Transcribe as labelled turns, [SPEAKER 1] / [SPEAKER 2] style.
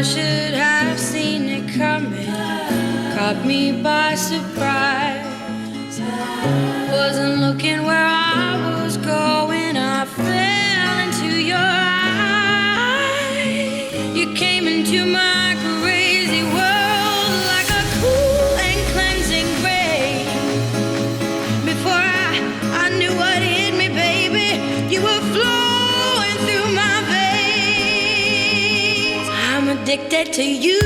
[SPEAKER 1] I should have seen it coming, caught me by surprise. Wasn't looking where I was going, I fell into your eyes. You came into my crazy world like a cool and cleansing rain. Before I knew what hit me, baby, you were flowing through my veins. I'm addicted to you.